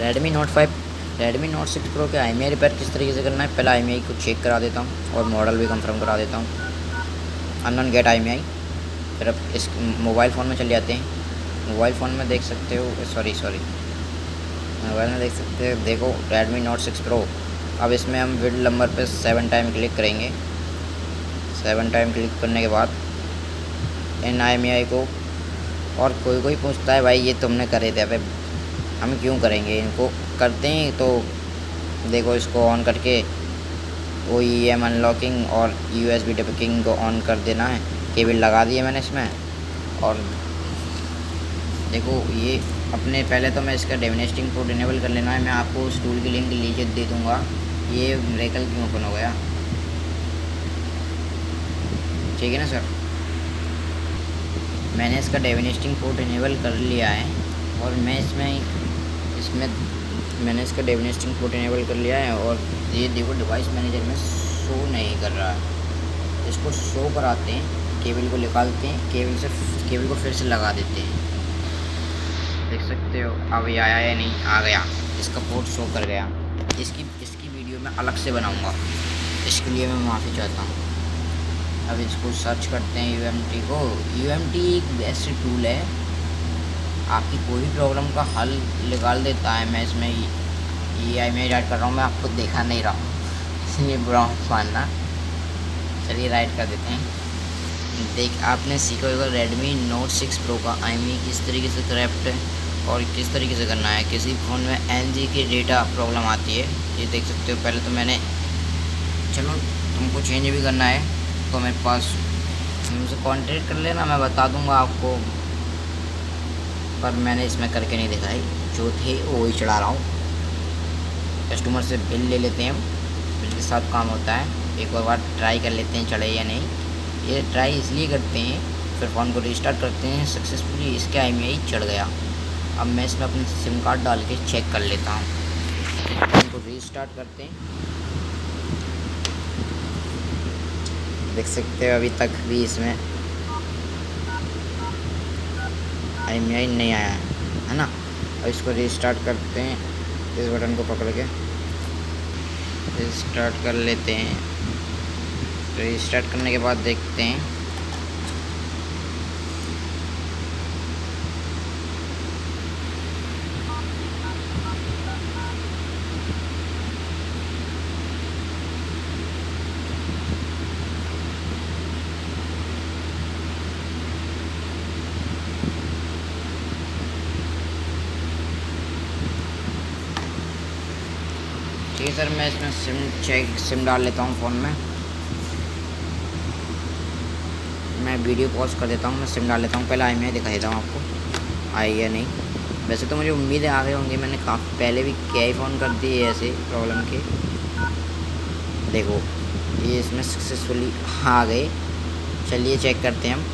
Redmi note 6 pro के IMEI repair किस तरीके से करना है, पहले IMEI को चेक करा देता हूँ और मॉडल भी कंफर्म करा देता हूँ। Unknown get IMEI। फिर अब इस मोबाइल फ़ोन में चले जाते हैं। मोबाइल फ़ोन में देख सकते हो, मोबाइल में देख सकते हो, देखो रेडमी नोट 6 प्रो। अब इसमें हम बिल्ड नंबर पे 7 टाइम क्लिक करेंगे। 7 टाइम क्लिक करने के बाद इन IMEI को, और कोई पूछता है भाई ये तुमने करे थे, अबे हम क्यों करेंगे, इनको करते हैं। तो देखो इसको ऑन करके OEM अनलॉकिंग और USB डिपिंग को ऑन कर देना है। केबल लगा दिए मैंने इसमें। और देखो ये अपने, पहले तो मैं इसका डेमोनेस्टिंग कोड इनेबल कर लेना है। मैं आपको उस टूल की लिंक नीचे दे दूँगा। ये मिरेकल क्यों ओपन हो गया, ठीक है ना सर। मैंने इसका डेमोनेस्टिंग कोड इनेबल कर लिया है और मैं इसमें मैंने इसका डेमोनेस्टिंग कोड इनेबल कर लिया है। और ये देखो डिवाइस मैनेजर में शो नहीं कर रहा है, इसको शो कराते हैं। केबल को निकालते हैं, केबल को फिर से लगा देते हैं। देख सकते हो अब ये आया या नहीं, आ गया, इसका पोर्ट शो कर गया। इसकी वीडियो मैं अलग से बनाऊंगा, इसके लिए मैं माफ़ी चाहता हूँ। अब इसको सर्च करते हैं UMT को। UMT एक बेस्ट टूल है, आपकी कोई भी प्रॉब्लम का हल निकाल देता है। मैं इसमें ये IMEI राइट कर रहा हूँ, मैं आपको देखा नहीं रहा हूँ इसलिए बुरा मत मानना। चलिए राइट कर देते हैं। देख आपने सीखा होगा रेडमी नोट 6 प्रो का IMEI किस तरीके से करप्ट है और किस तरीके से करना है। किसी फ़ोन में NG की डेटा प्रॉब्लम आती है, ये देख सकते हो। पहले तो मैंने, चलो तुमको चेंज भी करना है तो मेरे पास मुझसे कांटेक्ट कर लेना, मैं बता दूंगा आपको। पर मैंने इसमें करके नहीं दिखाई, जो थे वो ही चढ़ा रहा हूँ। कस्टमर से बिल ले लेते हैं हम, बिल के साथ काम होता है। एक बार ट्राई कर लेते हैं चढ़े या नहीं। ये ट्राई इसलिए करते हैं, फिर फ़ोन को रिस्टार्ट करते हैं, सक्सेसफुली इसके IMEI चढ़ गया। अब मैं इसमें अपनी सिम कार्ड डाल के चेक कर लेता हूँ। फ़ोन को रिस्टार्ट करते हैं, देख सकते हो अभी तक भी इसमें IMEI नहीं आया है ना। अब इसको रिस्टार्ट करते हैं, इस बटन को पकड़ के रिस्टार्ट कर लेते हैं। रिस्टार्ट करने के बाद देखते हैं, ठीक है सर। मैं इसमें सिम डाल लेता हूँ फ़ोन में। मैं वीडियो पॉज कर देता हूँ, मैं सिम डाल लेता हूँ। पहले IMEI दिखा देता हूँ आपको आई या नहीं। वैसे तो मुझे उम्मीद है आ गए होंगे, मैंने काफ़ी पहले भी कई फ़ोन कर दिए ऐसे प्रॉब्लम के। देखो ये इसमें सक्सेसफुली आ गए। चलिए चेक करते हैं हम।